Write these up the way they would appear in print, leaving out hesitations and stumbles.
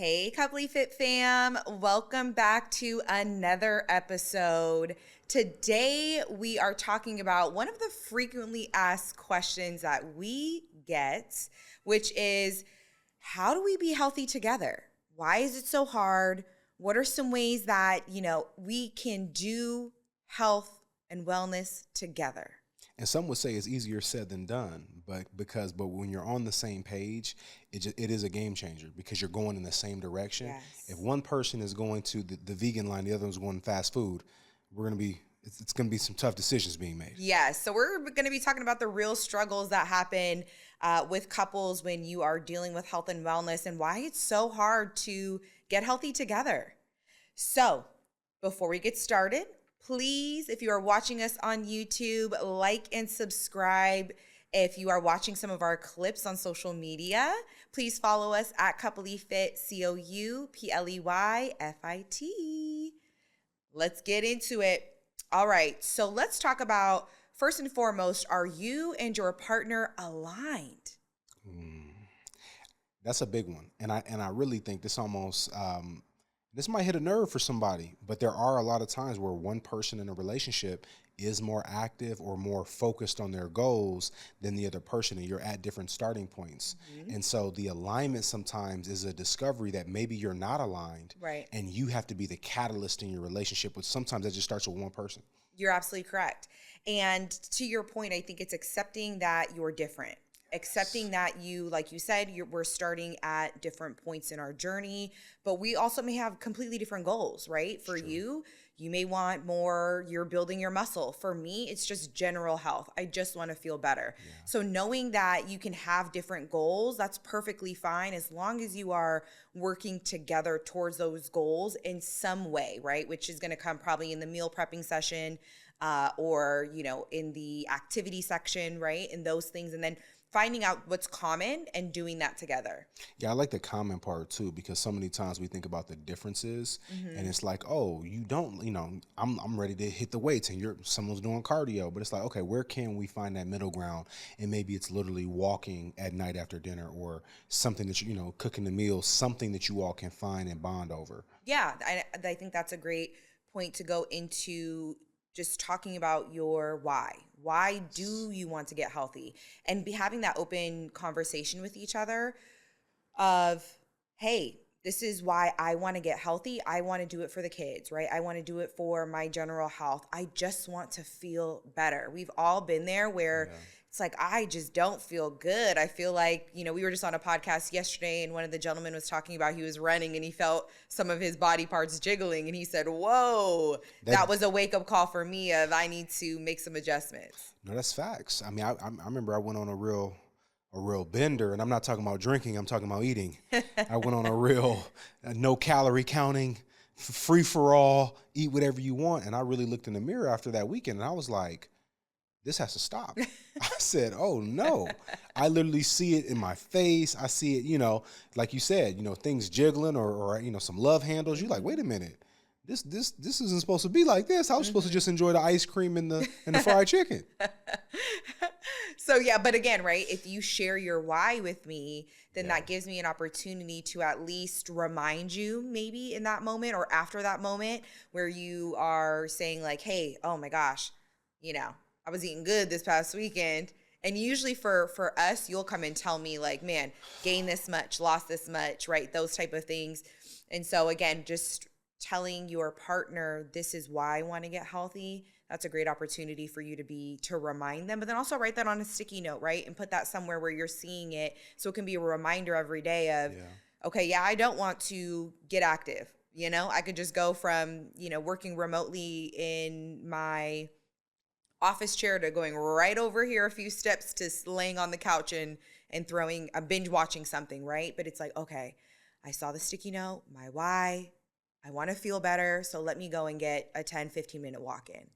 Hey, CoupleyFit fam. Welcome back to another episode. Today, we are talking about one of the frequently asked questions that we get, which is, how do we be healthy together? Why is it so hard? What are some ways that, we can do health and wellness together? And some would say it's easier said than done, but when you're on the same page, it is a game changer because you're going in the same direction. Yes. If one person is going to the vegan line, the other one's going fast food, it's going to be some tough decisions being made. Yes. So we're going to be talking about the real struggles that happen with couples when you are dealing with health and wellness and why it's so hard to get healthy together. So before we get started, please, if you are watching us on YouTube, like and subscribe. If you are watching some of our clips on social media, please follow us at CoupleyFit, CoupleyFit. Let's get into it. All right, so let's talk about, first and foremost, are you and your partner aligned? That's a big one, and I really think this almost this might hit a nerve for somebody, but there are a lot of times where one person in a relationship is more active or more focused on their goals than the other person, and you're at different starting points. Mm-hmm. And so the alignment sometimes is a discovery that maybe you're not aligned, right? And you have to be the catalyst in your relationship, which sometimes that just starts with one person. You're absolutely correct. And to your point, I think it's accepting that you're different. Accepting that you, like you said, we're starting at different points in our journey, but we also may have completely different goals, right? For you may want more, you're building your muscle. For me, it's just general health. I just want to feel better. Yeah. So knowing that you can have different goals, that's perfectly fine as long as you are working together towards those goals in some way, right? Which is going to come probably in the meal prepping session or, in the activity section, right? And those things. And then finding out what's common and doing that together. Yeah, I like the common part too, because so many times we think about the differences and it's like, oh, you don't, I'm ready to hit the weights and someone's doing cardio, but it's like, okay, where can we find that middle ground? And maybe it's literally walking at night after dinner or something that, cooking the meal, something that you all can find and bond over. Yeah, I think that's a great point to go into, just talking about your why. Why do you want to get healthy? And having that open conversation with each other of, hey, this is why I want to get healthy. I want to do it for the kids, right? I want to do it for my general health. I just want to feel better. We've all been there where it's like, I just don't feel good. I feel like, we were just on a podcast yesterday and one of the gentlemen was talking about he was running and he felt some of his body parts jiggling. And he said, whoa, that was a wake up call for me of I need to make some adjustments. No, that's facts. I mean, I remember I went on a real bender, and I'm not talking about drinking. I'm talking about eating. I went on a real no calorie counting, free for all, eat whatever you want. And I really looked in the mirror after that weekend and I was like, this has to stop. I said, oh no. I literally see it in my face. I see it, like you said, things jiggling or some love handles. You're like, wait a minute. This isn't supposed to be like this. I was supposed to just enjoy the ice cream and the fried chicken. So yeah, but again, right, if you share your why with me, then that gives me an opportunity to at least remind you maybe in that moment or after that moment where you are saying like, hey, oh my gosh, I was eating good this past weekend. And usually for us, you'll come and tell me like, man, gained this much, lost this much, right? Those type of things. And so again, just telling your partner, this is why I want to get healthy. That's a great opportunity for you to remind them, but then also write that on a sticky note, right? And put that somewhere where you're seeing it. So it can be a reminder every day of, okay, I don't want to get active. I could just go from, working remotely in my office chair to going right over here a few steps to laying on the couch and throwing a binge watching something, right? But it's like, okay, I saw the sticky note, my why, I want to feel better, so let me go and get a 10, 15-minute walk in.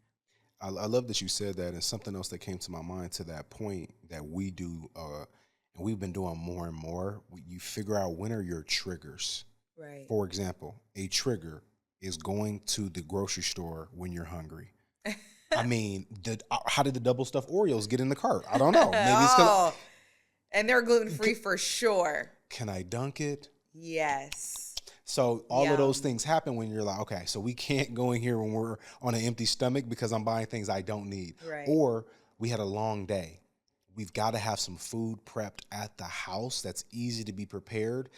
I love that you said that, and something else that came to my mind to that point that we do, and we've been doing more and more, you figure out when are your triggers. Right. For example, a trigger is going to the grocery store when you're hungry. I mean, how did the double stuffed Oreos get in the cart? I don't know. Maybe it's and they're gluten-free for sure. Can I dunk it? Yes. So all of those Yum. things happen when you're like, okay, so we can't go in here when we're on an empty stomach because I'm buying things I don't need. Right. Or we had a long day. We've got to have some food prepped at the house that's easy to be prepared.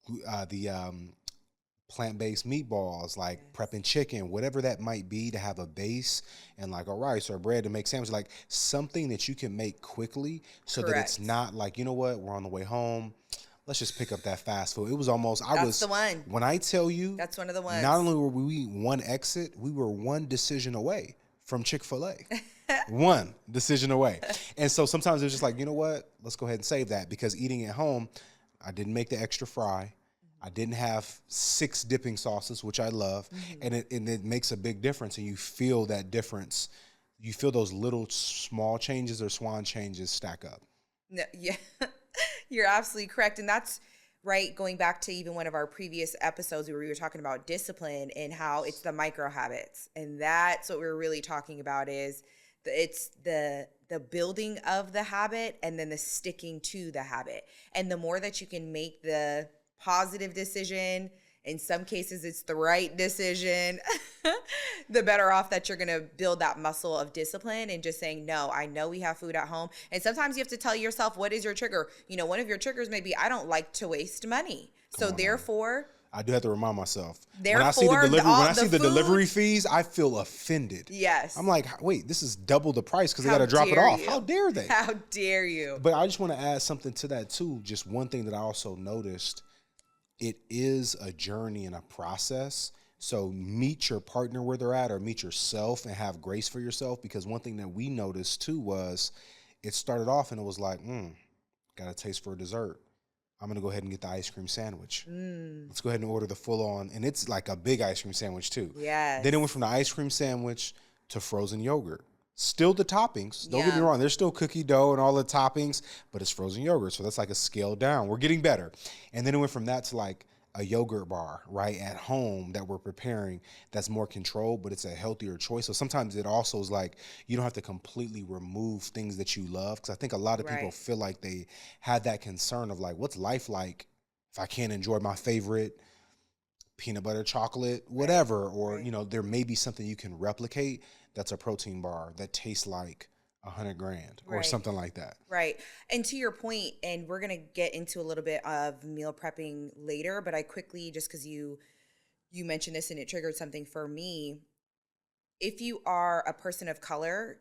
The plant-based meatballs, like Yes. prepping chicken, whatever that might be, to have a base, and like a rice or bread to make sandwiches, like something that you can make quickly so that it's Correct. not like, you know what, we're on the way home, let's just pick up that fast food. It was almost, That's the one. when I tell you, That's one of the ones. not only were we one exit, we were one decision away from Chick-fil-A. One decision away. And so sometimes it was just like, you know what, let's go ahead and save that, because eating at home, I didn't make the extra fry. I didn't have 6 dipping sauces, which I love, and it makes a big difference, and you feel that difference. You feel those little small changes or swan changes stack up. No, yeah, you're absolutely correct. And that's right. Going back to even one of our previous episodes where we were talking about discipline and how it's the micro habits. And that's what we're really talking about is it's the building of the habit and then the sticking to the habit. And the more that you can make the positive decision, in some cases it's the right decision, the better off that you're going to build that muscle of discipline and just saying, no, I know we have food at home. And sometimes you have to tell yourself, what is your trigger? You know, one of your triggers may be, I don't like to waste money. So therefore, I do have to remind myself. Therefore, when I see the food- delivery fees, I feel offended. yes. I'm like, wait, this is double the price because they How got to drop it dare off. you. How dare they? How dare you? But I just want to add something to that too. Just one thing that I also noticed, it is a journey and a process. So meet your partner where they're at, or meet yourself and have grace for yourself. Because one thing that we noticed too was it started off and it was like, got a taste for a dessert. I'm going to go ahead and get the ice cream sandwich. Let's go ahead and order the full on. And it's like a big ice cream sandwich too. Yes. Then it went from the ice cream sandwich to frozen yogurt. Still the toppings. Don't get me Yum. wrong. There's still cookie dough and all the toppings, but it's frozen yogurt. So that's like a scale down. We're getting better. And then it went from that to like a yogurt bar, right, at home that we're preparing that's more controlled, but it's a healthier choice. So sometimes it also is like you don't have to completely remove things that you love. Because I think a lot of people Right. feel like they have that concern of like, what's life like if I can't enjoy my favorite peanut butter, chocolate, whatever, or, Right. you know, there may be something you can replicate that's a protein bar that tastes like $100,000 or Right. something like that. Right. And to your point, and we're going to get into a little bit of meal prepping later, but I quickly, just because you mentioned this and it triggered something for me, if you are a person of color,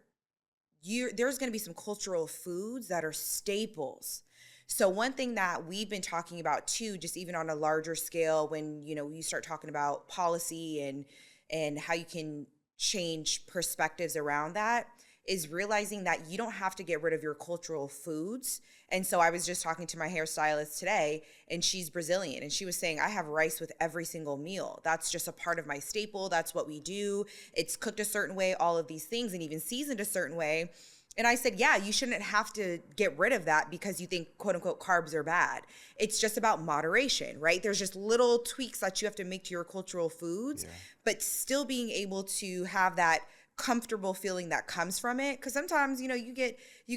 there's going to be some cultural foods that are staples. So one thing that we've been talking about too, just even on a larger scale, when you start talking about policy and how you can change perspectives around that, is realizing that you don't have to get rid of your cultural foods. And so I was just talking to my hairstylist today, and she's Brazilian, and she was saying, I have rice with every single meal. That's just a part of my staple. That's what we do. It's cooked a certain way, all of these things, and even seasoned a certain way. And I said, yeah, you shouldn't have to get rid of that because you think, quote unquote, carbs are bad. It's just about moderation, right? There's just little tweaks that you have to make to your cultural foods, but still being able to have that comfortable feeling that comes from it. Because sometimes, you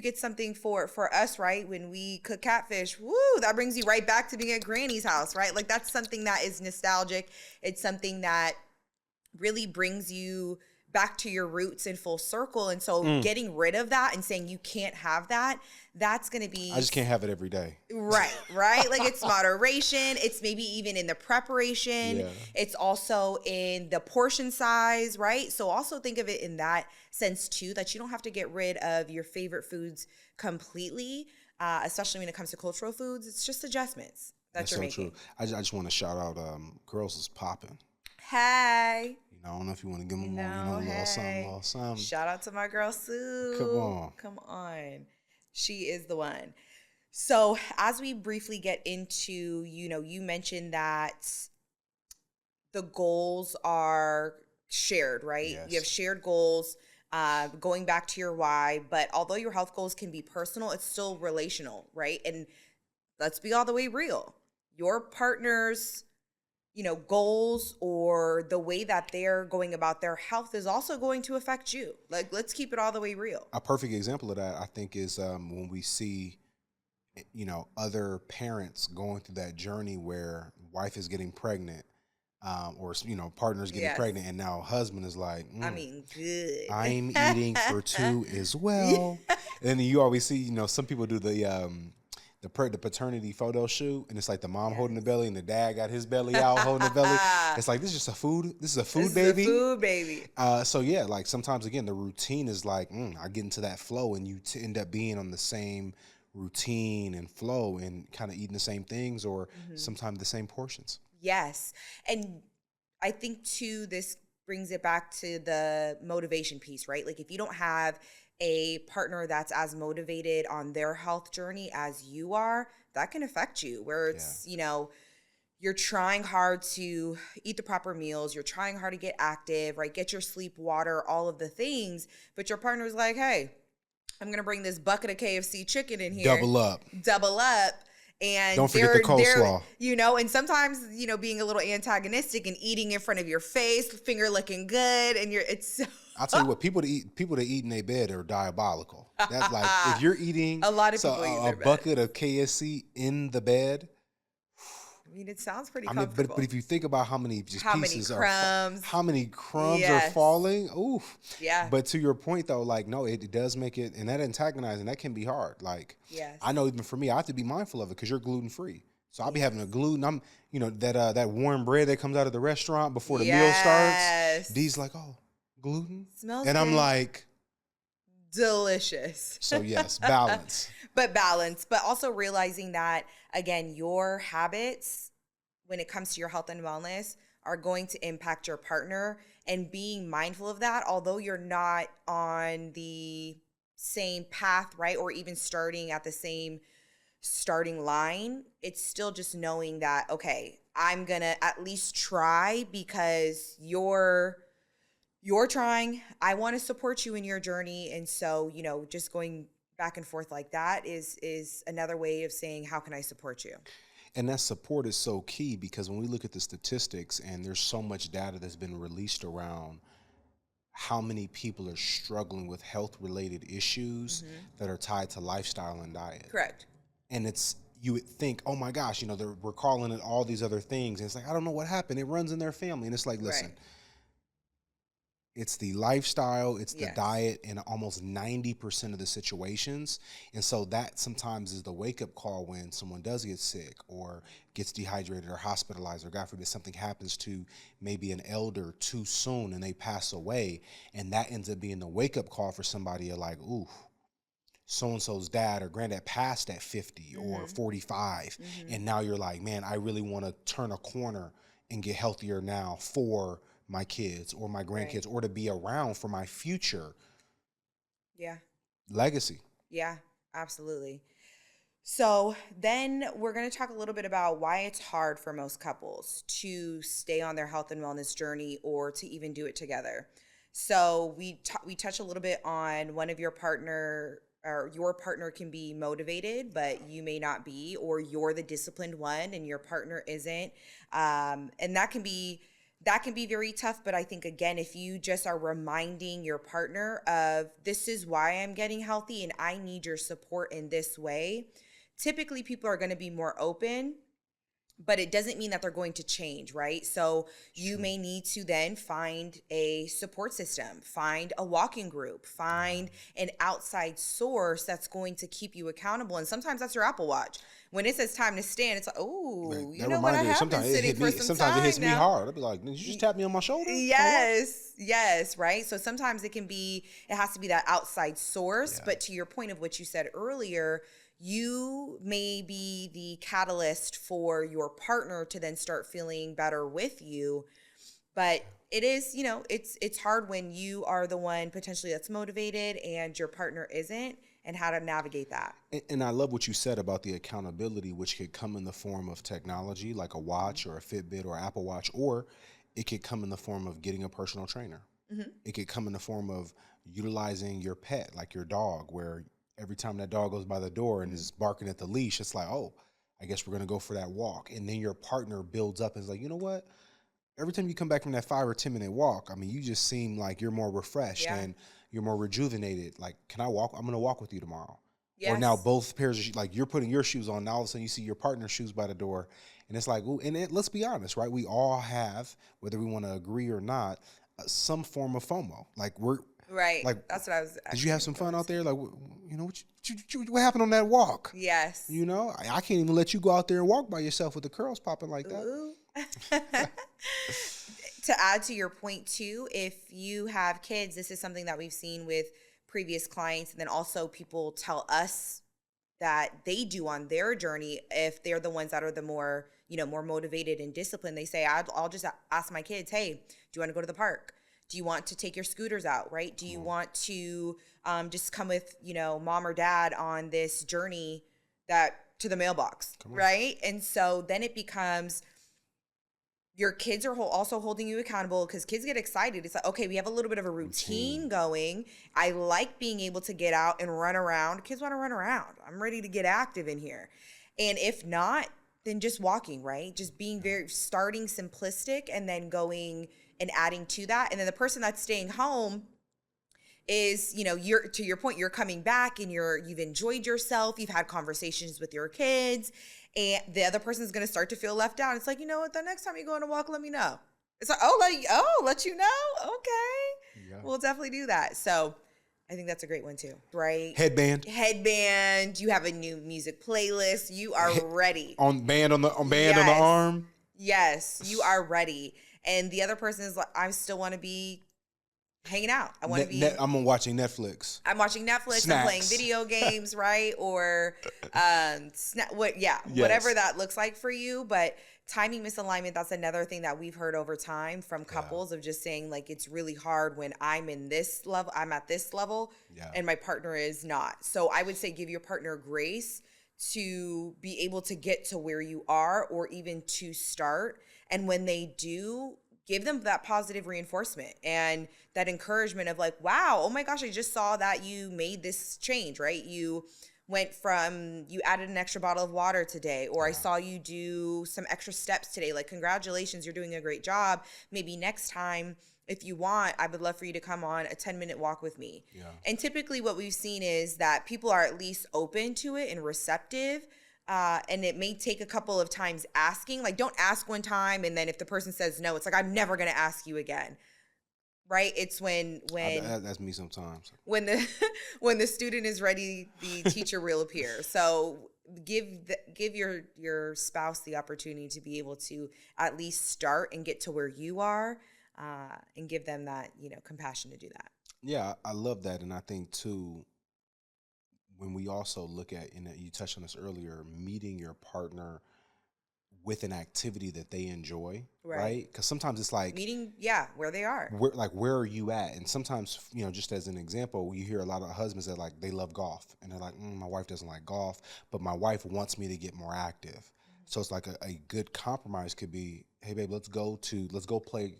get something for us, right? When we cook catfish, woo, that brings you right back to being at Granny's house, right? Like that's something that is nostalgic. It's something that really brings you back to your roots in full circle. And so getting rid of that and saying you can't have that, that's going to be... I just can't have it every day. Right. Like it's moderation. It's maybe even in the preparation. Yeah. It's also in the portion size, right? So also think of it in that sense too, that you don't have to get rid of your favorite foods completely, especially when it comes to cultural foods. It's just adjustments that you're making. True. I just want to shout out Girls is Popping. Hey. I don't know if you want to give them a little something. Shout out to my girl Sue. Come on. She is the one. So as we briefly get into, you mentioned that the goals are shared, right? Yes. You have shared goals, going back to your why, but although your health goals can be personal, it's still relational, right? And let's be all the way real. Your partner's goals or the way that they're going about their health is also going to affect you. Like, let's keep it all the way real. A perfect example of that, I think, is when we see, other parents going through that journey where wife is getting pregnant, or partner's getting Yes. pregnant, and now husband is like, I mean, good. I'm eating for two as well. Yeah. And then you always see, some people do the paternity photo shoot, and it's like the mom holding the belly and the dad got his belly out holding the belly. It's like, this is a food baby. This is a food baby. So yeah, like sometimes again, the routine is like, I get into that flow, and you end up being on the same routine and flow and kind of eating the same things, or sometimes the same portions. Yes. And I think too, this brings it back to the motivation piece, right? Like if you don't have a partner that's as motivated on their health journey as you are, that can affect you, where it's, you're trying hard to eat the proper meals, you're trying hard to get active, right? Get your sleep, water, all of the things, but your partner's like, hey, I'm going to bring this bucket of KFC chicken in here. Double up. And don't forget the coleslaw. And sometimes, being a little antagonistic and eating in front of your face, finger looking good. And I'll tell you what, people that eat in their bed are diabolical. That's like, if you're eating a lot of people eat a bucket of KFC in the bed. I mean, it sounds pretty comfortable. But if you think about how many pieces how many crumbs are falling, oof. Yeah. But to your point though, like, no, it does make it, and that antagonizing, that can be hard. Like, yes. I know even for me, I have to be mindful of it because you're gluten free. So I'll be having a gluten. That warm bread that comes out of the restaurant before the meal starts. D's like, oh, gluten, smells and good. I'm like, delicious. So yes, balance. But also realizing that, again, your habits when it comes to your health and wellness are going to impact your partner, and being mindful of that, although you're not on the same path, right? Or even starting at the same starting line, it's still just knowing that, okay, I'm going to at least try because you're trying. I want to support you in your journey. And so, just going back and forth like that is another way of saying, how can I support you? And that support is so key, because when we look at the statistics, and there's so much data that's been released around how many people are struggling with health-related issues that are tied to lifestyle and diet. Correct. And you would think, oh my gosh, we're calling it all these other things. And it's like, I don't know what happened. It runs in their family. And it's like, listen, It's the lifestyle, it's the diet in almost 90% of the situations. And so that sometimes is the wake-up call when someone does get sick or gets dehydrated or hospitalized, or God forbid something happens to maybe an elder too soon and they pass away. And that ends up being the wake-up call for somebody. You're like, ooh, so-and-so's dad or granddad passed at 50 or 45. And now you're like, man, I really want to turn a corner and get healthier now for my kids or my grandkids, or to be around for my future legacy. Yeah, absolutely. So then we're going to talk a little bit about why it's hard for most couples to stay on their health and wellness journey or to even do it together. So we touch a little bit on one of your partner, or your partner can be motivated, but you may not be, or you're the disciplined one and your partner isn't. And that can be very tough. But I think, again, if you just are reminding your partner of, this is why I'm getting healthy and I need your support in this way, typically people are going to be more open, but it doesn't mean that they're going to change, right? So you may need to then find a support system, find a walking group, find an outside source that's going to keep you accountable. And sometimes that's your Apple Watch. When it says time to stand, it's like, oh, you know what? I have been sitting for some time. Sometimes it hits me hard. I'll be like, did you just tap me on my shoulder? Yes, right? So sometimes it has to be that outside source. But to your point of what you said earlier, you may be the catalyst for your partner to then start feeling better with you. But it is, it's hard when you are the one potentially that's motivated and your partner isn't, and how to navigate that. And I love what you said about the accountability, which could come in the form of technology like a watch or a Fitbit or Apple Watch, or it could come in the form of getting a personal trainer. It could come in the form of utilizing your pet, like your dog, where every time that dog goes by the door and is barking at the leash, it's like, oh, I guess we're going to go for that walk. And then your partner builds up and is like, you know what? Every time you come back from that 5 or 10 minute walk, I mean, you just seem like you're more refreshed and you're more rejuvenated. Like, can I walk? I'm going to walk with you tomorrow. Or now both pairs of like, you're putting your shoes on. Now all of a sudden you see your partner's shoes by the door And it's like, ooh, let's be honest, right? We all have, whether we want to agree or not, some form of FOMO. Like Right. like, That's what I was did you have actually some going fun out to. there? Like, what happened on that walk? Yes. You know, I can't even let you go out there and walk by yourself with the curls popping like that. Ooh. To add to your point too, if you have kids, this is something that we've seen with previous clients, and then also people tell us that they do on their journey. If they're the ones that are the more, more motivated and disciplined, they say, I'll just ask my kids, hey, do you want to go to the park? Do you want to take your scooters out, right? Do you want to just come with, mom or dad on this journey to the mailbox, right? And so then it becomes, your kids are also holding you accountable, because kids get excited. It's like, okay, we have a little bit of a routine going. I like being able to get out and run around. Kids want to run around. I'm ready to get active in here. And if not, then just walking, right? Just being starting simplistic and then going and adding to that. And then the person that's staying home is, you're, to your point, you're coming back and you've enjoyed yourself. You've had conversations with your kids, and the other person's going to start to feel left out. It's like, you know what? The next time you go on a walk, let me know. It's like, let you know. Okay. Yeah. We'll definitely do that. So I think that's a great one too, right? Headband. You have a new music playlist. You are ready. Band on the arm. Yes, you are ready. And the other person is like, I still want to be hanging out. I want to be. I'm watching Netflix. I'm watching Netflix. Snacks. I'm playing video games, right? Or, whatever that looks like for you. But timing misalignment, that's another thing that we've heard over time from couples of just saying, like, it's really hard when I'm at this level, and my partner is not. So I would say give your partner grace to be able to get to where you are, or even to start. And when they do, give them that positive reinforcement and that encouragement of like, wow, oh my gosh, I just saw that you made this change, right? You added an extra bottle of water today, or I saw you do some extra steps today. Like, congratulations, you're doing a great job. Maybe next time, if you want, I would love for you to come on a 10-minute walk with me. Yeah. And typically what we've seen is that people are at least open to it and receptive. And it may take a couple of times asking. Like, don't ask one time, and then if the person says no, it's like, I'm never going to ask you again. Right? It's when that's me sometimes. When the student is ready, the teacher will appear. So give your spouse the opportunity to be able to at least start and get to where you are, and give them that, compassion to do that. Yeah, I love that. And I think too, when we also look at, and you touched on this earlier, meeting your partner with an activity that they enjoy, right? Because sometimes it's like meeting, where they are. Where are you at? And sometimes, just as an example, you hear a lot of husbands that like, they love golf, and they're like, my wife doesn't like golf, but my wife wants me to get more active. So it's like a good compromise could be, hey babe, let's go play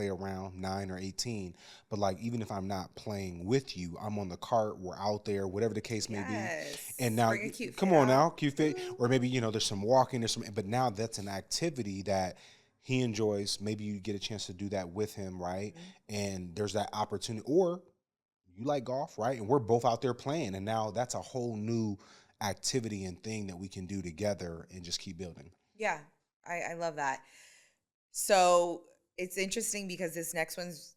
around 9 or 18. But like, even if I'm not playing with you, I'm on the cart, we're out there, whatever the case may be. And now, come on now, CoupleyFit, or maybe, there's some walking, but now that's an activity that he enjoys. Maybe you get a chance to do that with him, right? And there's that opportunity, or you like golf, right? And we're both out there playing, and now that's a whole new activity and thing that we can do together and just keep building. Yeah, I love that. So it's interesting because this next one's,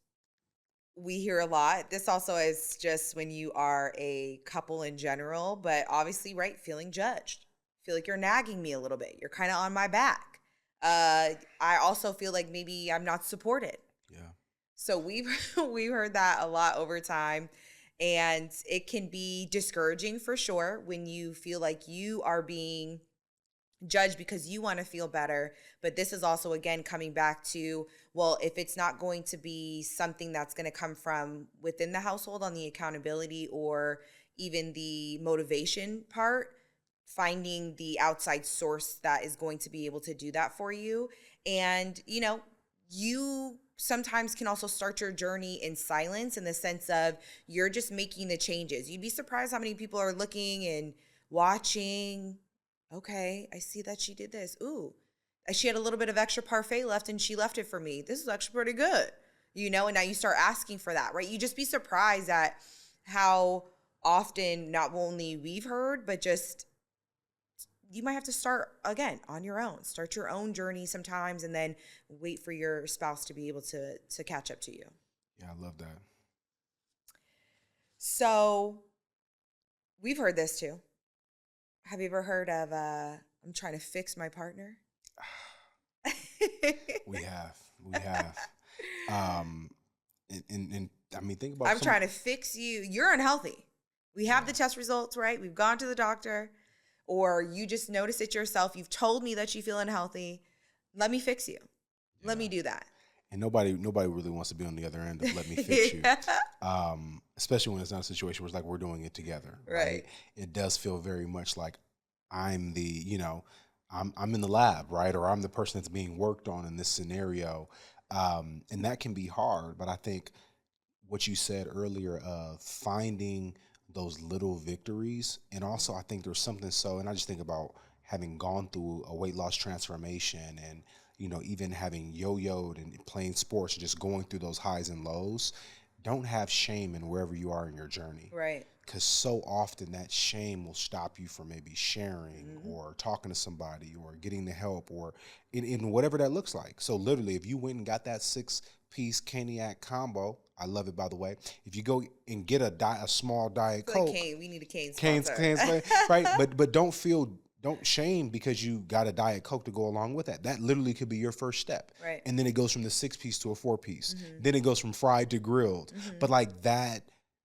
we hear a lot. This also is just when you are a couple in general, but obviously, right, feeling judged. Feel like you're nagging me a little bit. You're kind of on my back. I also feel like maybe I'm not supported. Yeah. So we've heard that a lot over time. And it can be discouraging for sure when you feel like you are being judged because you want to feel better. But this is also, again, coming back to, well, if it's not going to be something that's going to come from within the household on the accountability or even the motivation part, finding the outside source that is going to be able to do that for you. And, you sometimes can also start your journey in silence, in the sense of you're just making the changes. You'd be surprised how many people are looking and watching. Okay, I see that she did this. Ooh, she had a little bit of extra parfait left and she left it for me. This is actually pretty good. And now you start asking for that, right? You just be surprised at how often not only we've heard, but just you might have to start again on your own. Start your own journey sometimes, and then wait for your spouse to be able to catch up to you. Yeah, I love that. So we've heard this too. Have you ever heard of I'm trying to fix my partner? We have. And I mean, think about. I'm trying to fix you. You're unhealthy. We have the test results, right? We've gone to the doctor, or you just noticed it yourself. You've told me that you feel unhealthy. Let me fix you. Let me do that. And nobody really wants to be on the other end of let me fix you. Especially when it's not a situation where it's like we're doing it together. Right. It does feel very much like I'm I'm in the lab, right? Or I'm the person that's being worked on in this scenario. And that can be hard. But I think what you said earlier of finding those little victories. And also I think there's something and I just think about having gone through a weight loss transformation and, even having yo-yoed and playing sports, just going through those highs and lows. Don't have shame in wherever you are in your journey. Right. Because so often that shame will stop you from maybe sharing or talking to somebody or getting the help or in whatever that looks like. So literally, if you went and got that 6-piece Caniac combo, I love it, by the way. If you go and get a small Diet Coke. Like Cane, we need a Cane sponsor. Cane's right? But don't shame because you got a Diet Coke to go along with that. That literally could be your first step. Right. And then it goes from the 6-piece to a 4-piece. Then it goes from fried to grilled. But like that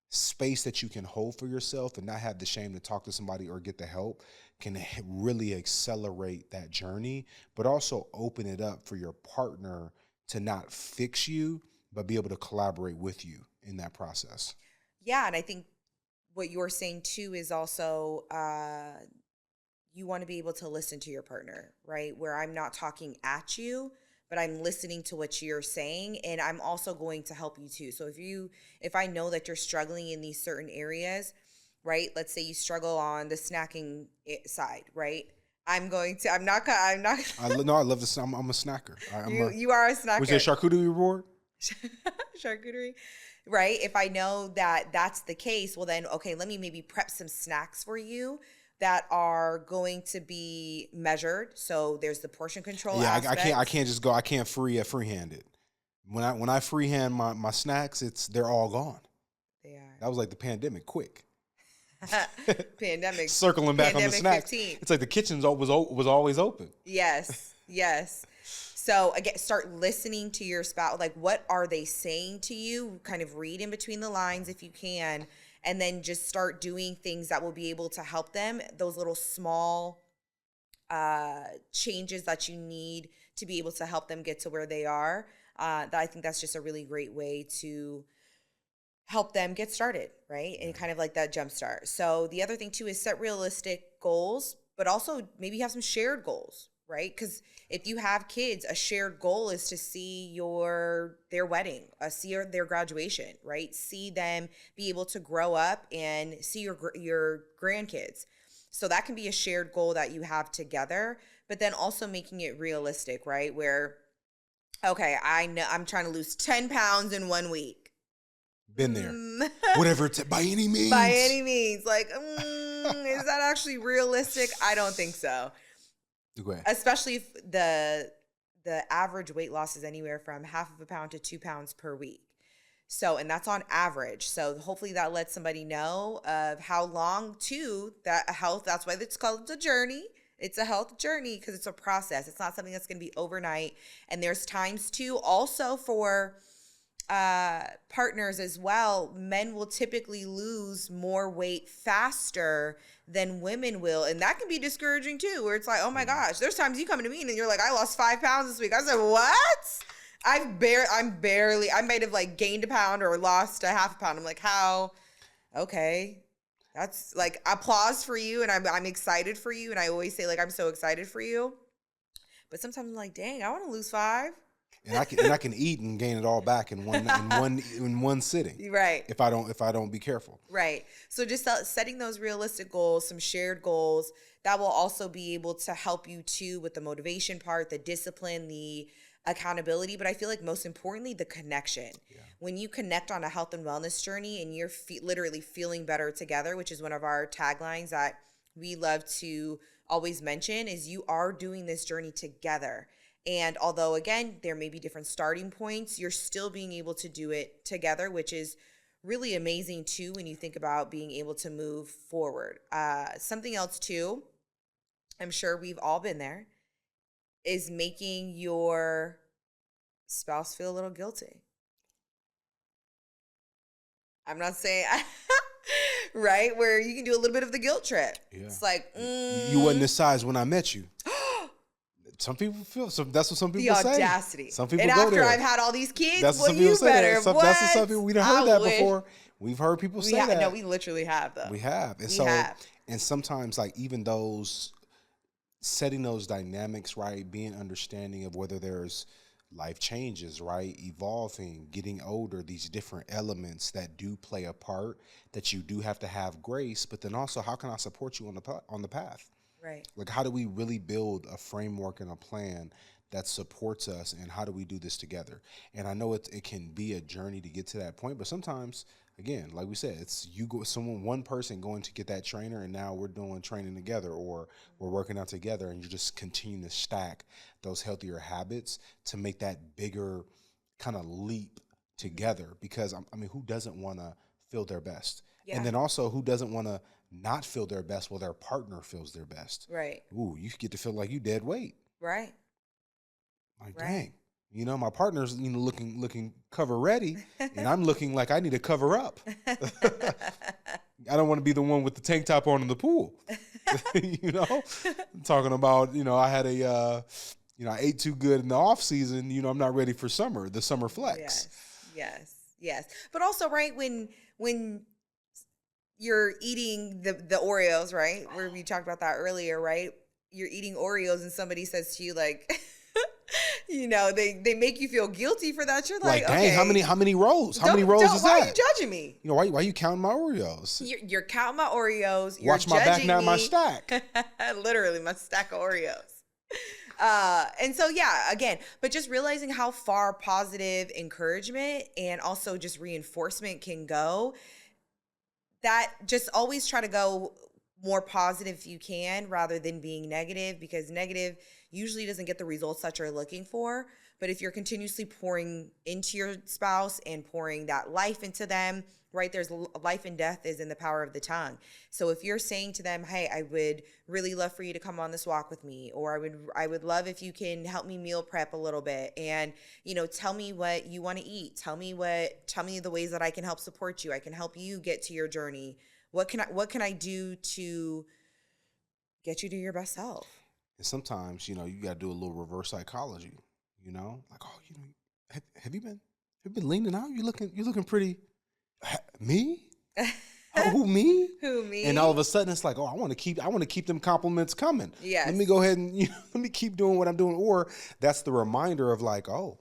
space that you can hold for yourself and not have the shame to talk to somebody or get the help can really accelerate that journey, but also open it up for your partner to not fix you, but be able to collaborate with you in that process. Yeah. And I think what you're saying too is also, you want to be able to listen to your partner, right? Where I'm not talking at you, but I'm listening to what you're saying, and I'm also going to help you too. So if I know that you're struggling in these certain areas, right? Let's say you struggle on the snacking side, right? I love this. I'm a snacker. You are a snacker. Was there charcuterie board? Charcuterie, right? If I know that that's the case, well then, okay, let me maybe prep some snacks for you that are going to be measured. So there's the portion control. Yeah, I can't just go. I can't freehand it. When I freehand my snacks, they're all gone. They are. That was like the pandemic, quick. Pandemic. Circling back pandemic on the snacks. 15. It's like the kitchen was always open. Yes. So again, start listening to your spouse. Like, what are they saying to you? Kind of read in between the lines if you can. And then just start doing things that will be able to help them. Those little small changes that you need to be able to help them get to where they are. That I think that's just a really great way to help them get started, right? And kind of like that jump start. So the other thing too is set realistic goals, but also maybe have some shared goals, right? Because if you have kids, a shared goal is to see their wedding, see their graduation, right? See them be able to grow up and see your grandkids. So that can be a shared goal that you have together, but then also making it realistic, right? Where, okay, I know I'm trying to lose 10 pounds in 1 week. Been there. Whatever, by any means. By any means. Like, is that actually realistic? I don't think so. Okay. Especially if the average weight loss is anywhere from 1/2 pound to 2 pounds per week. So, and that's on average. So hopefully that lets somebody know of how long that's why it's called a journey. It's a health journey because it's a process. It's not something that's going to be overnight. And there's times too, also for partners as well, men will typically lose more weight faster than women will. And that can be discouraging too, where it's like, oh my gosh, there's times you come to me and you're like, I lost 5 pounds this week. I said, what? I might have like gained a pound or lost a 1/2 pound. I'm like, how? Okay. That's like applause for you. And I'm excited for you. And I always say like, I'm so excited for you. But sometimes I'm like, dang, I want to lose 5. And I can eat and gain it all back in one sitting. Right. If I don't be careful. Right. So just setting those realistic goals, some shared goals, that will also be able to help you too with the motivation part, the discipline, the accountability, but I feel like most importantly, the connection. Yeah. When you connect on a health and wellness journey and you're literally feeling better together, which is one of our taglines that we love to always mention is you are doing this journey together. And although, again, there may be different starting points, you're still being able to do it together, which is really amazing too when you think about being able to move forward. Something else too, I'm sure we've all been there, is making your spouse feel a little guilty. I'm not saying, right? Where you can do a little bit of the guilt trip. Yeah. It's like, you wasn't this size when I met you. Some people feel that's what some people say. The audacity. Some people and go after there. I've had all these kids, That's well, what some people you say. better. That's what some people, we done heard that before. We've heard people say that. No, we literally have though. We have. And and sometimes like even those setting those dynamics, right? Being understanding of whether there's life changes, right? Evolving, getting older, these different elements that do play a part, that you do have to have grace, but then also how can I support you on the path? Right. Like, how do we really build a framework and a plan that supports us, and how do we do this together? And I know it can be a journey to get to that point, but sometimes, again, like we said, it's one person going to get that trainer, and now we're doing training together, or we're working out together, and you just continue to stack those healthier habits to make that bigger kind of leap together. Because I mean, who doesn't want to feel their best? Yeah. And then also, who doesn't want to not feel their best while their partner feels their best? Right. Ooh, you get to feel like you dead weight. Right. Like, dang, my partner's looking cover ready, and I'm looking like I need to cover up. I don't want to be the one with the tank top on in the pool. Talking about, I had I ate too good in the off season. I'm not ready for the summer flex. Yes. But also, right, when you're eating the Oreos, right? Where we talked about that earlier, right? You're eating Oreos and somebody says to you like, they make you feel guilty for that. You're like, dang, okay, how many rolls? How many rolls is that? Why are you judging me? Why are you counting my Oreos? You're counting my Oreos. You're Watch my back, not my stack. Literally, my stack of Oreos. And so, again, but just realizing how far positive encouragement and also just reinforcement can go. That just always try to go more positive if you can, rather than being negative, because negative usually doesn't get the results that you're looking for. But if you're continuously pouring into your spouse and pouring that life into them, right? There's life and death is in the power of the tongue. So if you're saying to them, hey, I would really love for you to come on this walk with me, or I would love if you can help me meal prep a little bit, and tell me what you want to eat. Tell me the ways that I can help support you. I can help you get to your journey. What can I do to get you to your best self? And sometimes, you got to do a little reverse psychology, like, oh, have you been leaning out? You're looking pretty. Me? Who, me? Who, me? And all of a sudden it's like, oh, I want to keep them compliments coming. Yes. Let me go ahead and let me keep doing what I'm doing. Or that's the reminder of like, oh,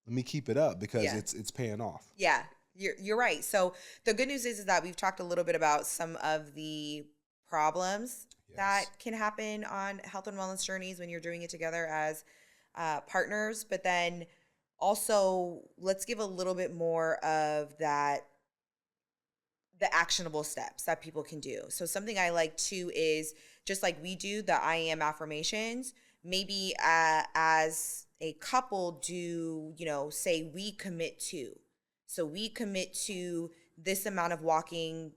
let me keep it up because it's paying off. Yeah, you're right. So the good news is that we've talked a little bit about some of the problems that can happen on health and wellness journeys when you're doing it together as partners. But then also let's give a little bit more of that, the actionable steps that people can do. So something I like too is just like we do the I am affirmations, maybe as a couple do, say we commit to. So we commit to this amount of walking,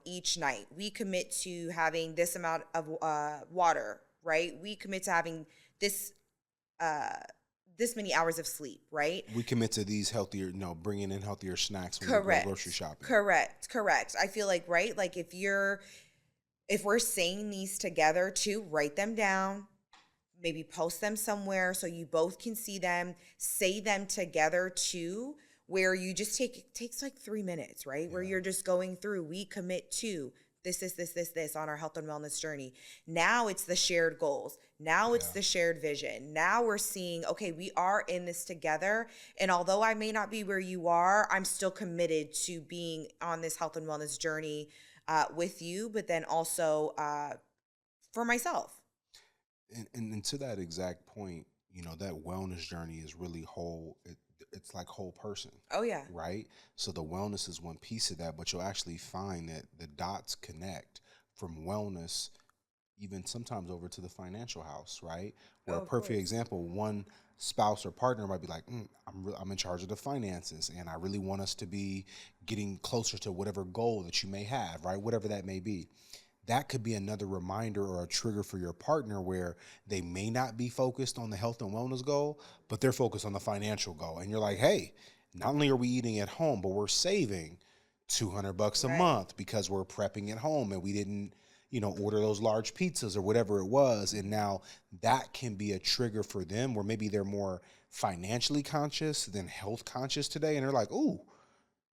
each night. We commit to having this amount of water, right? We commit to having this many hours of sleep, right? We commit to these healthier, bringing in healthier snacks when we go grocery shopping. Correct. I feel like, right? Like if we're saying these together too, write them down, maybe post them somewhere so you both can see them, say them together too, where you just it takes like 3 minutes, right? Yeah. Where you're just going through, we commit to this on our health and wellness journey. Now it's the shared goals. Now it's the shared vision. Now we're seeing, okay, we are in this together. And although I may not be where you are, I'm still committed to being on this health and wellness journey with you, but then also for myself. And to that exact point, that wellness journey is really whole. It's like whole person. Oh, yeah. Right? So the wellness is one piece of that, but you'll actually find that the dots connect from wellness, even sometimes over to the financial house, right? Where Oh, a of perfect course. example, one spouse or partner might be like, I'm in charge of the finances, and I really want us to be getting closer to whatever goal that you may have, right? Whatever that may be. That could be another reminder or a trigger for your partner where they may not be focused on the health and wellness goal, but they're focused on the financial goal. And you're like, hey, not only are we eating at home, but we're saving $200 a Right. month because we're prepping at home and we didn't, order those large pizzas or whatever it was. And now that can be a trigger for them where maybe they're more financially conscious than health conscious today. And they're like, ooh,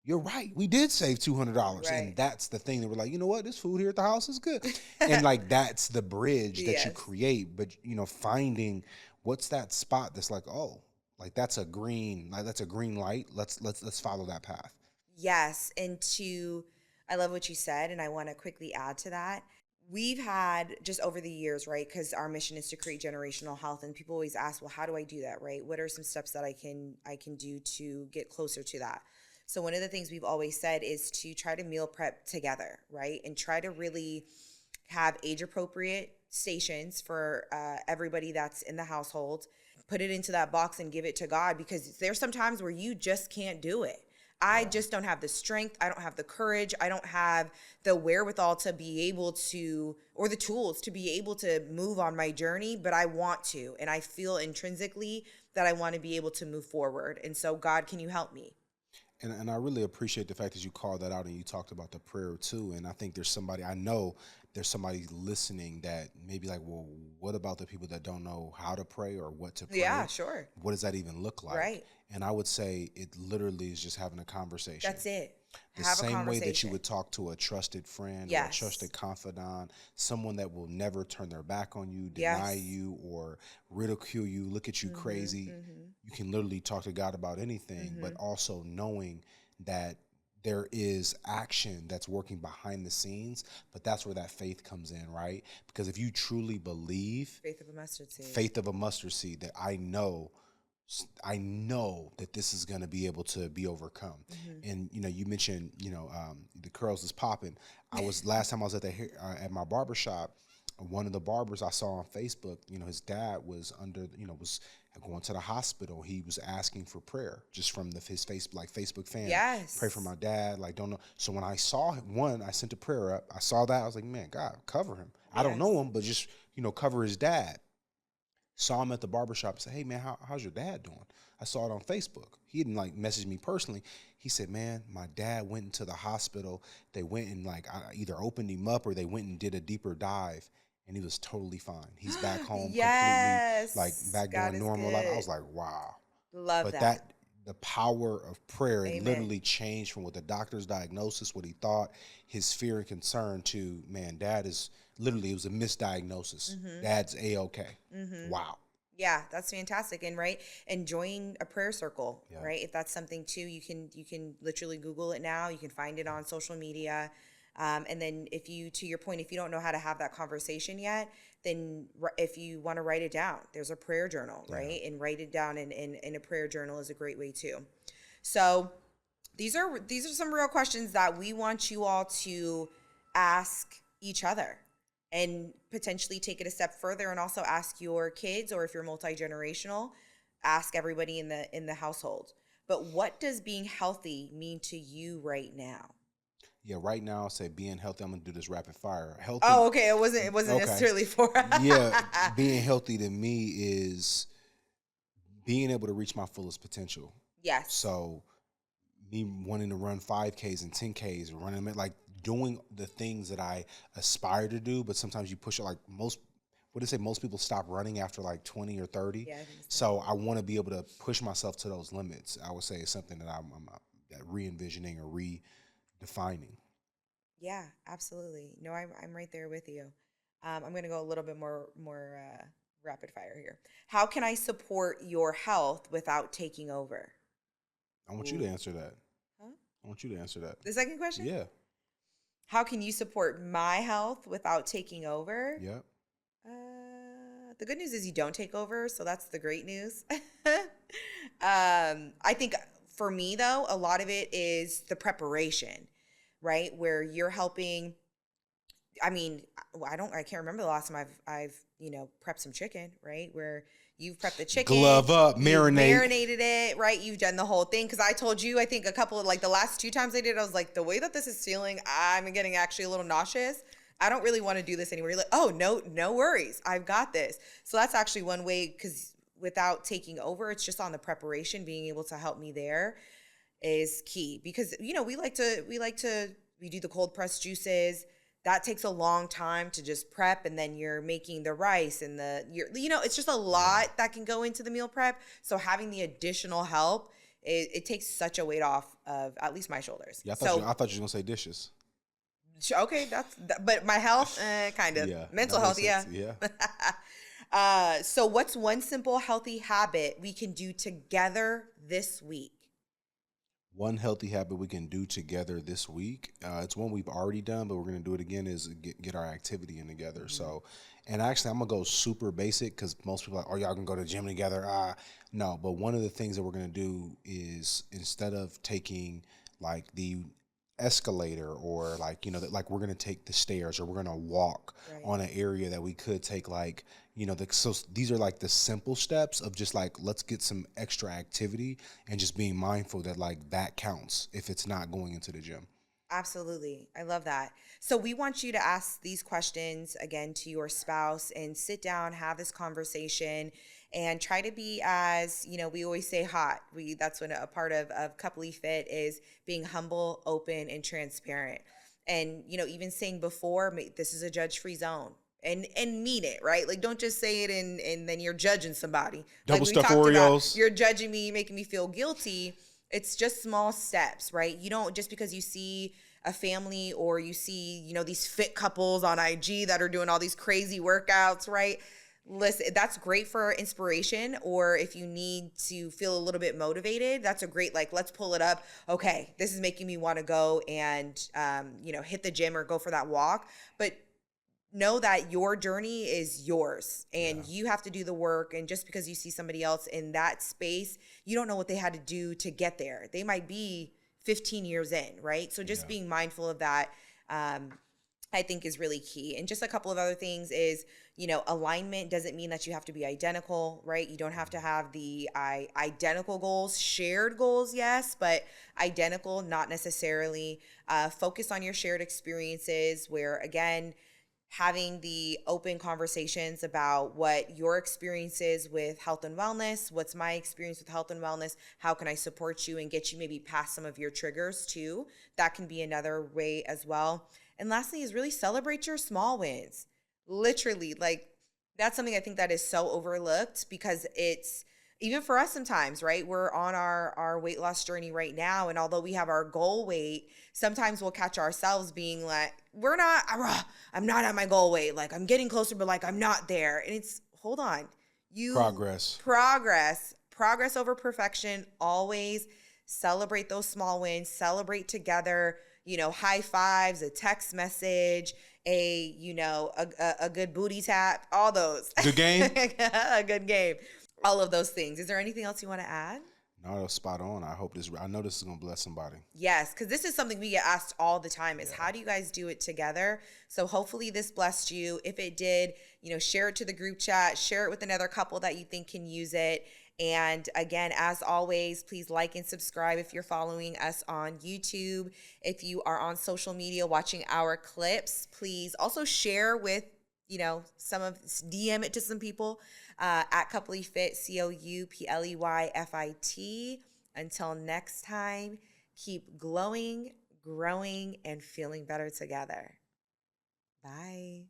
you're right. We did save $200. And Right. that's the thing that we're like, you know what? This food here at the house is good. And like, that's the bridge that you Yes. create. But, finding what's that spot that's like, oh, like that's a green light. Let's follow that path. Yes. I love what you said, and I want to quickly add to that. We've had just over the years, right? Because our mission is to create generational health, and people always ask, well, how do I do that, right? What are some steps that I can do to get closer to that? So one of the things we've always said is to try to meal prep together, right? And try to really have age appropriate stations for everybody that's in the household. Put it into that box and give it to God, because there's some times where you just can't do it. I Yeah. just don't have the strength. I don't have the courage. I don't have the wherewithal to be able to, or the tools to be able to move on my journey, but I want to. And I feel intrinsically that I want to be able to move forward. And so, God, can you help me? And I really appreciate the fact that you called that out and you talked about the prayer too. And I think I know there's somebody listening that may be like, well, what about the people that don't know how to pray or what to Yeah, pray? sure. What does that even look like? Right. And I would say it literally is just having a conversation. That's it. The Have a same way that you conversation. would talk to a trusted friend or a Yes. trusted confidant, someone that will never turn their back on you, deny Yes. you, or ridicule you, look at you Mhm. crazy. Mhm. You can literally talk to God about anything, but Mhm. also knowing that there is action that's working behind the scenes, but that's where that faith comes in, right? Because if you truly believe, Faith of a mustard seed. faith of a mustard seed, that I know that this is going to be able to be overcome. Mhm. And you mentioned the curls is popping. Last time I was at my barber shop. One of the barbers I saw on Facebook, his dad was was going to the hospital. He was asking for prayer just from his Facebook fan. Pray for Yes. my dad. Like, don't know. So when I saw him, I sent a prayer up. I saw that. I was like, man, God, cover him. I don't know Yes. him, but just cover his dad. Saw him at the barbershop and said, hey man, how's your dad doing? I saw it on Facebook. He didn't message me personally. He said, man, my dad went into the hospital. They went and either opened him up or they went and did a deeper dive, and he was totally fine. He's back home completely, Yes. back God doing is normal life. I good. was like, wow. Love But that. the power of prayer, it Amen. literally changed from what the doctor's diagnosis, what he thought, his fear and concern, to, man, dad is literally, it was a misdiagnosis. Mhm. Dad's A-okay. Mhm. Wow. Yeah, that's fantastic. And right, and join a prayer circle, Yeah. right? If that's something too, you can literally Google it now. You can find it on social media. And then if you, to your point, if you don't know how to have that conversation yet, then if you want to write it down, there's a prayer journal, Yeah. right? And write it down in a prayer journal is a great way too. So these are some real questions that we want you all to ask each other, and potentially take it a step further and also ask your kids, or if you're multi-generational, ask everybody in the household. But what does being healthy mean to you right now? Yeah, right now I'll say being healthy. I'm gonna do this rapid fire. Oh, Healthy. okay. It wasn't Okay. necessarily for Yeah, being healthy to me is being able to reach my fullest potential. Yes. So me wanting to run 5Ks and 10Ks, running doing the things that I aspire to do, but sometimes you push it. Like most, what do they say? Most people stop running after like 20 or 30. Yeah, I think so. So I want to be able to push myself to those limits. I would say it's something that I'm re-envisioning or redefining. Yeah, absolutely. No, I'm right there with you. I'm going to go a little bit more rapid fire here. How can I support your health without taking over? I want you to Ooh. answer that. Huh? I want you to answer that. The second question? Yeah. How can you support my health without taking over? Yep. The good news is you don't take over, so that's the great news. I think for me, though, a lot of it is the preparation, right? Where you're helping. I mean, I can't remember the last time I've, prepped some chicken, right? Where you've prepped the chicken, Glove up, you've marinate. marinated it, right? You've done the whole thing. Cause I told you, I think a couple of like the last 2 times I did, I was like, the way that this is feeling, I'm getting actually a little nauseous. I don't really want to do this anymore. You're like, oh, no worries. I've got this. So that's actually one way, cause without taking over, it's just on the preparation, being able to help me there is key, because we do the cold pressed juices. That takes a long time to just prep, and then you're making the rice and it's just a lot that can go into the meal prep. So having the additional help, it takes such a weight off of at least my shoulders. Yeah, I thought you were gonna say dishes. Okay, but my health, kind of mental health, yeah. So what's one simple healthy habit we can do together this week? One healthy habit we can do together this week. It's one we've already done, but we're going to do it again, is get our activity in together. Mm-hmm. So, and actually I'm going to go super basic, because most people are like, oh, y'all can go to the gym together. No, but one of the things that we're going to do is, instead of taking like the escalator, or like, like we're going to take the stairs, or we're going to walk on an area that we could take, like, so these are like the simple steps of just like, let's get some extra activity, and just being mindful that like that counts if it's not going into the gym. Absolutely. I love that. So we want you to ask these questions again to your spouse, and sit down, have this conversation, and try to be, as, we always say, hot. That's when a part of CoupleyFit is being humble, open, and transparent. And, even saying before, this is a judge-free zone. And mean it, right? Like, don't just say it and then you're judging somebody. Double like stuff Oreos. You're judging me, making me feel guilty. It's just small steps, right? You don't, just because you see a family, or you see, these fit couples on IG that are doing all these crazy workouts, right? Listen, that's great for inspiration, or if you need to feel a little bit motivated, that's a great, like, let's pull it up. Okay, this is making me want to go and, hit the gym or go for that walk. But know that your journey is yours, and you have to do the work. And just because you see somebody else in that space, you don't know what they had to do to get there. They might be 15 years in, right? So just being mindful of that, I think, is really key. And just a couple of other things is, alignment doesn't mean that you have to be identical, right? You don't have to have the identical goals. Shared goals, yes, but identical, not necessarily. Focus on your shared experiences, where, again, having the open conversations about what your experience is with health and wellness, what's my experience with health and wellness, how can I support you and get you maybe past some of your triggers too. That can be another way as well. And lastly is really celebrate your small wins. Literally, like, that's something I think that is so overlooked, because it's, even for us sometimes, right? We're on our weight loss journey right now. And although we have our goal weight, sometimes we'll catch ourselves being like, I'm not at my goal weight. Like, I'm getting closer, but like, I'm not there. And it's, hold on. Progress over perfection. Always celebrate those small wins, celebrate together, high fives, a text message, a good booty tap, all those. Good game. A good game. All of those things. Is there anything else you want to add? No, that was spot on. I know this is going to bless somebody. Yes, because this is something we get asked all the time, is how do you guys do it together? So hopefully this blessed you. If it did, share it to the group chat, share it with another couple that you think can use it. And again, as always, please like and subscribe if you're following us on YouTube. If you are on social media watching our clips, please also share with, DM it to some people. At CoupleyFit, CoupleyFit. Until next time, keep glowing, growing, and feeling better together. Bye.